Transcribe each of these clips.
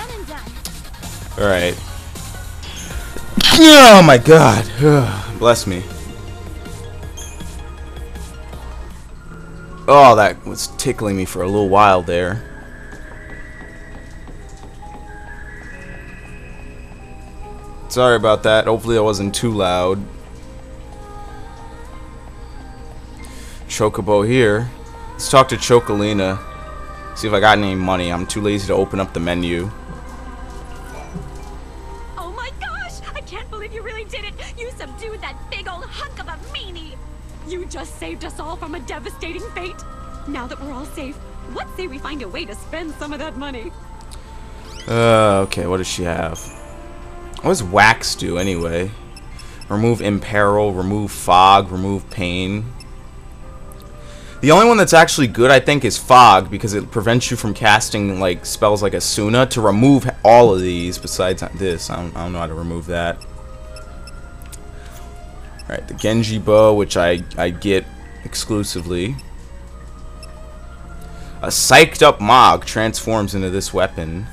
done and done. Alright. Oh my god. Bless me. Oh, that was tickling me for a little while there. Sorry about that. Hopefully that wasn't too loud. Chocobo here. Let's talk to Chocolina. See if I got any money. I'm too lazy to open up the menu. Oh my gosh! I can't believe you really did it! You subdued that big old hunk of a meanie! You just saved us all from a devastating fate. Now that we're all safe, what say we find a way to spend some of that money? Okay, what does she have? What does wax do anyway? Remove imperil, remove fog, remove pain. The only one that's actually good, I think, is fog, because it prevents you from casting like spells like Asuna. To remove all of these, besides this, I don't know how to remove that. Alright, the Genji bow, which I get exclusively. A psyched up Mog transforms into this weapon.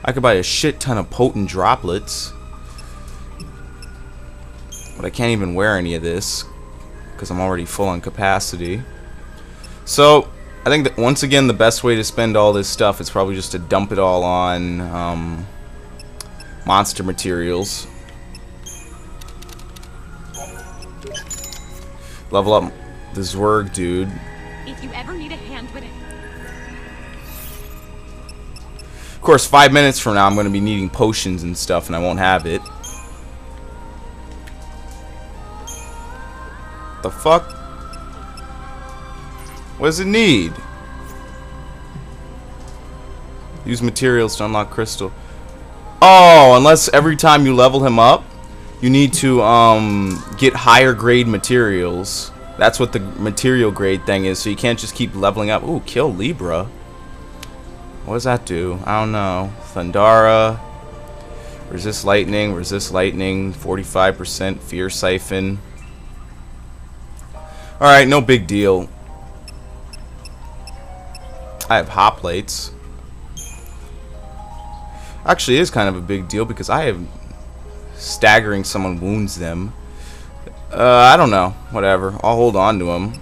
I could buy a shit ton of potent droplets. But I can't even wear any of this because I'm already full on capacity. So, I think that once again the best way to spend all this stuff is probably just to dump it all on monster materials. Level up the Zwerg dude. If you ever need a hand with it. Of course, 5 minutes from now I'm going to be needing potions and stuff and I won't have it. The fuck? What does it need? Use materials to unlock crystal. Oh, unless every time you level him up, you need to get higher grade materials. That's what the material grade thing is, so you can't just keep leveling up. Ooh, kill Libra. What does that do? I don't know. Thundara. Resist lightning, 45%, fear siphon. Alright, no big deal. I have hot plates. Actually, it is kind of a big deal because I have staggering someone wounds them. I don't know. Whatever. I'll hold on to him.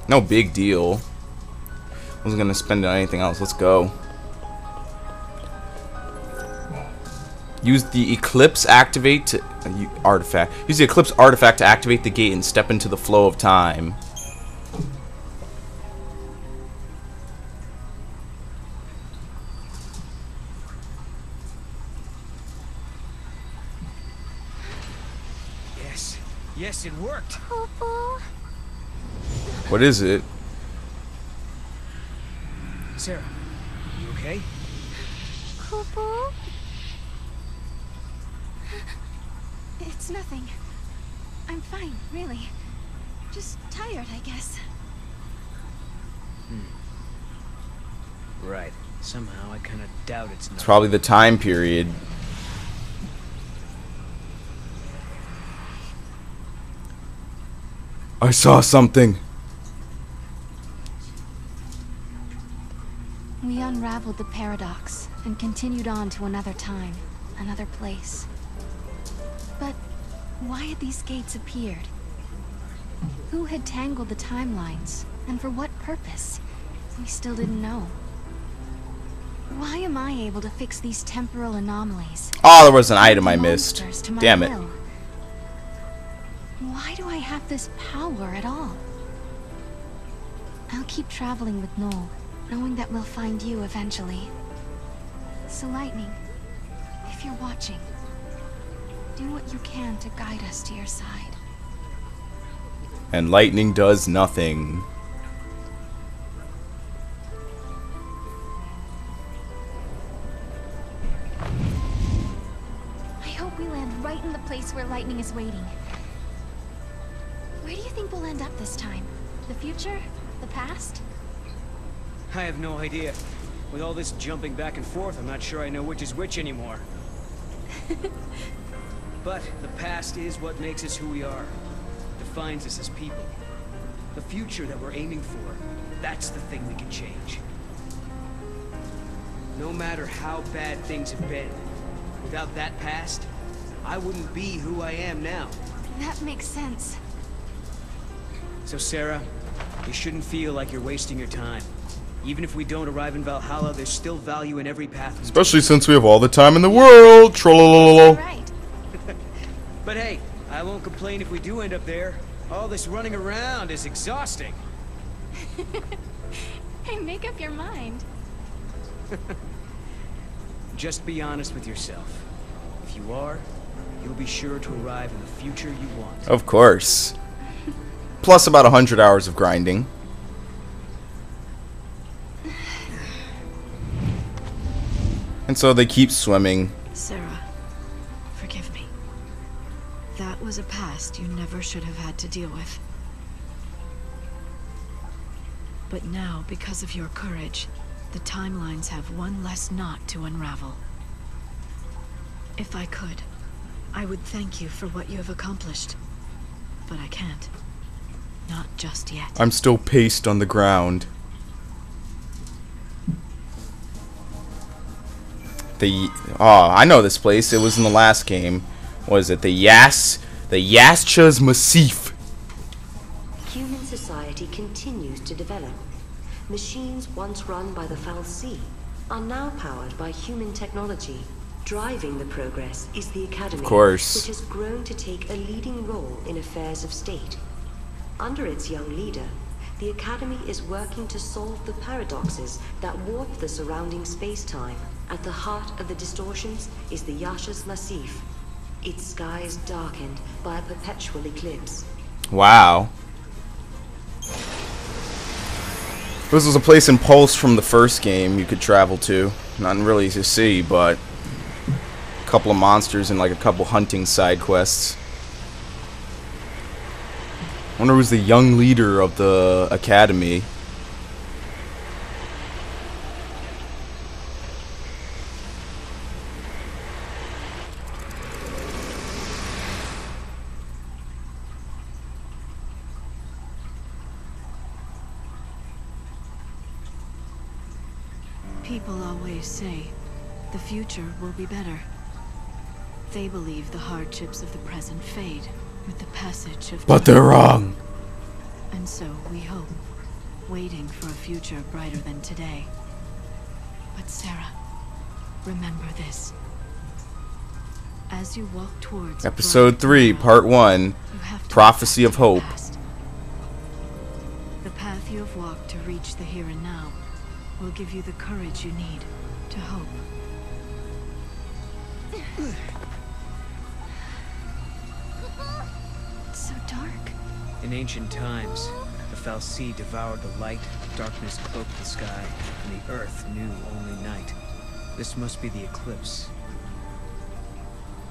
No big deal. Wasn't gonna spend it on anything else. Let's go. Use the Eclipse activate to artifact. Use the Eclipse artifact to activate the gate and step into the flow of time. Yes, it worked. Popo. What is it? Sarah, you okay? Popo. It's nothing. I'm fine, really. Just tired, I guess. Right. Somehow I kind of doubt it's not. It's probably the time period. I saw something. We unraveled the paradox and continued on to another time, another place. But why had these gates appeared? Who had tangled the timelines, and for what purpose? We still didn't know. Why am I able to fix these temporal anomalies? Oh, there was an item I missed. Damn it. Why do I have this power at all? I'll keep traveling with Noel, knowing that we'll find you eventually. So Lightning, if you're watching, do what you can to guide us to your side. And Lightning does nothing. I hope we land right in the place where Lightning is waiting. Where do you think we'll end up this time? The future? The past? I have no idea. With all this jumping back and forth, I'm not sure I know which is which anymore. But the past is what makes us who we are. Defines us as people. The future that we're aiming for, that's the thing we can change. No matter how bad things have been, without that past, I wouldn't be who I am now. That makes sense. So Sarah, you shouldn't feel like you're wasting your time. Even if we don't arrive in Valhalla, there's still value in every path. Especially since we have all the time in the world. Trollololo. Right. But hey, I won't complain if we do end up there. All this running around is exhausting. Hey, make up your mind. Just be honest with yourself. If you are, you'll be sure to arrive in the future you want. Of course. Plus about 100 hours of grinding. And so they keep swimming. Sarah, forgive me. That was a past you never should have had to deal with. But now, because of your courage, the timelines have one less knot to unravel. If I could, I would thank you for what you have accomplished. But I can't. Not just yet. I'm still paced on the ground. I know this place. It was in the last game. What is it? The Yaschas Massif. Human society continues to develop. Machines once run by the XIII are now powered by human technology. Driving the progress is the Academy, Of course. which has grown to take a leading role in affairs of state. Under its young leader, the Academy is working to solve the paradoxes that warp the surrounding space-time. At the heart of the distortions is the Yaschas Massif, its skies darkened by a perpetual eclipse. Wow. This was a place in Pulse from the first game you could travel to. Nothing really to see, but a couple of monsters and like a couple hunting side quests. I wonder who's the young leader of the Academy. People always say, the future will be better. They believe the hardships of the present fade with the passage of But time. they're wrong. And so we hope, waiting for a future brighter than today. But Sarah, remember this. As you walk towards Episode 3, Part 1, Prophecy of Hope. The path you have walked to reach the here and now will give you the courage you need to hope. It's so dark. In ancient times, the XIII devoured the light, darkness cloaked the sky, and the earth knew only night. This must be the eclipse.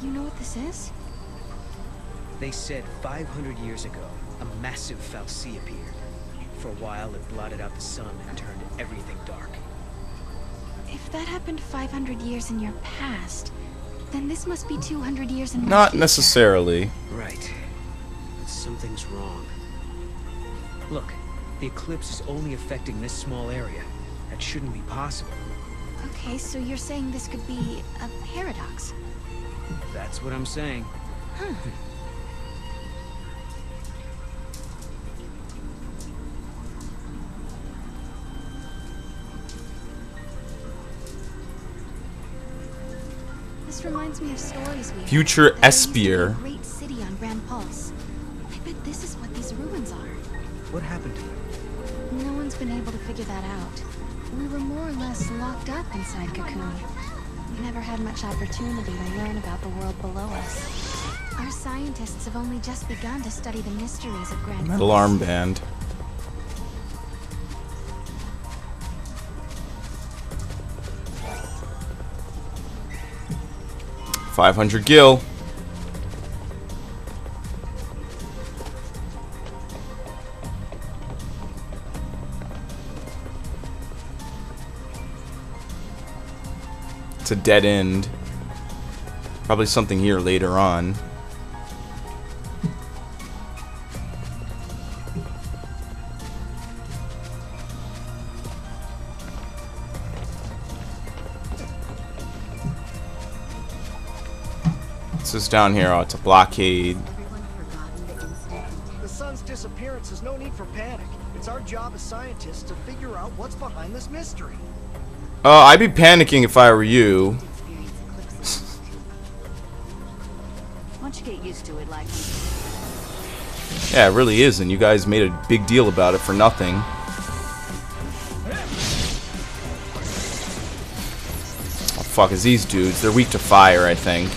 You know what this is? They said 500 years ago, a massive XIII appeared. For a while, it blotted out the sun and turned everything dark. If that happened 500 years in your past, then this must be 200 years in my Not future. necessarily. Right. But something's wrong. Look, the eclipse is only affecting this small area. That shouldn't be possible. Okay, so you're saying this could be a paradox. That's what I'm saying. Huh. This reminds me of stories we Future heard. There used to be a Espier. great city on Grand Pulse. I bet this is what these ruins are. What happened to it? No one's been able to figure that out. We were more or less locked up inside Cocoon. We never had much opportunity to learn about the world below us. Our scientists have only just begun to study the mysteries of Grand Metal Pulse. armband. $500 gil. It's a dead end. Probably something here later on. What's this down here? Oh, it's a blockade. The sun's disappearance is no need for panic. It's our job as scientists to figure out what's behind this mystery. I'd be panicking if I were you. Once you get used to it, like. Yeah, it really is, and you guys made a big deal about it for nothing. Oh, fuck, is these dudes? They're weak to fire, I think.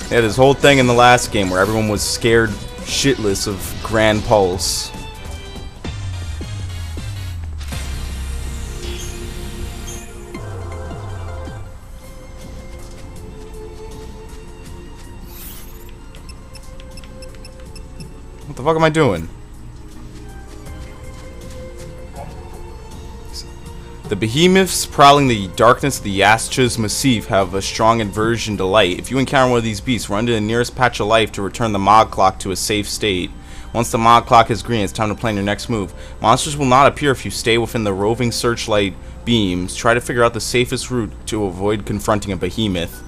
Yeah, this whole thing in the last game where everyone was scared shitless of Grand Pulse. What the fuck am I doing? The behemoths prowling the darkness of the Yascha's Massif have a strong aversion to light. If you encounter one of these beasts, run to the nearest patch of life to return the Mog Clock to a safe state. Once the Mog Clock is green, it's time to plan your next move. Monsters will not appear if you stay within the roving searchlight beams. Try to figure out the safest route to avoid confronting a behemoth.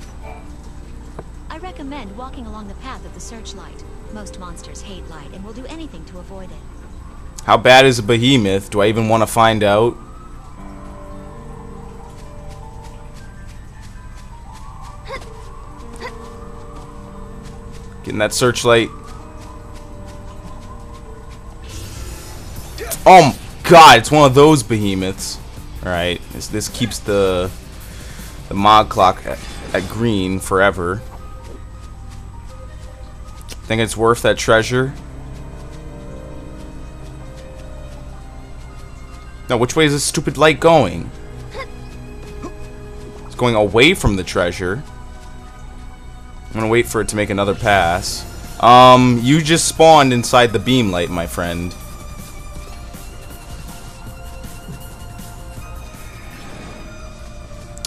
I recommend walking along the path of the searchlight. Most monsters hate light and will do anything to avoid it. How bad is a behemoth? Do I even want to find out? Getting that searchlight. Oh god, it's one of those behemoths. Alright, this keeps the Mog Clock at green forever. Think it's worth that treasure? No, which way is this stupid light going? It's going away from the treasure. I'm gonna wait for it to make another pass. You just spawned inside the beam light, my friend.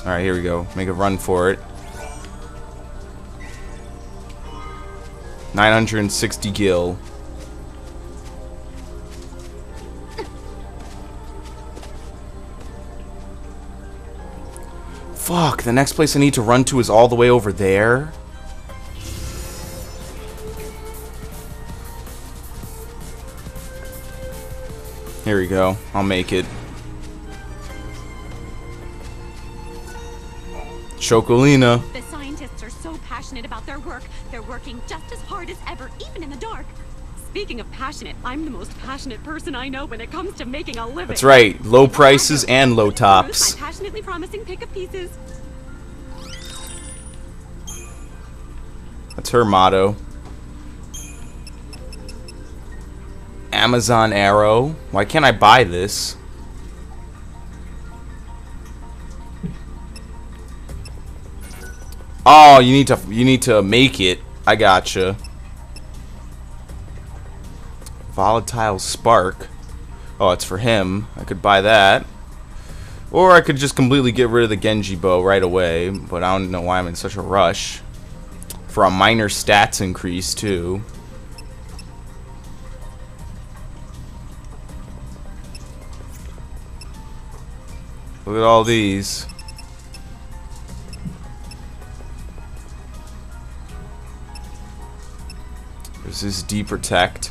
Alright, here we go. Make a run for it. 960 gil. Fuck, the next place I need to run to is all the way over there. Here we go. I'll make it. Chocolina. The scientists are so passionate about their work. They're working just as hard as ever, even in the dark. Speaking of passionate, I'm the most passionate person I know when it comes to making a living. That's right. Low prices and low tops. My passionately promising pick of pieces. That's her motto. Amazon arrow. Why can't I buy this? Oh, you need to make it. I gotcha. Volatile spark. Oh, it's for him. I could buy that. Or I could just completely get rid of the Genji bow right away, but I don't know why I'm in such a rush. For a minor stats increase too. Look at all these. There's this D-Protect.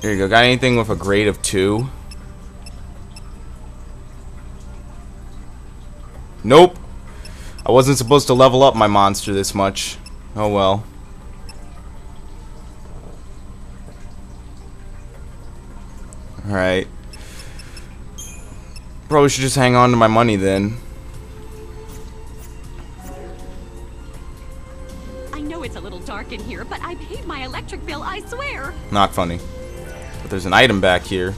Here you go. Got anything with a grade of 2? Nope. I wasn't supposed to level up my monster this much. Oh well. Alright. Probably should just hang on to my money then. I know it's a little dark in here, but I paid my electric bill, I swear. Not funny. But there's an item back here.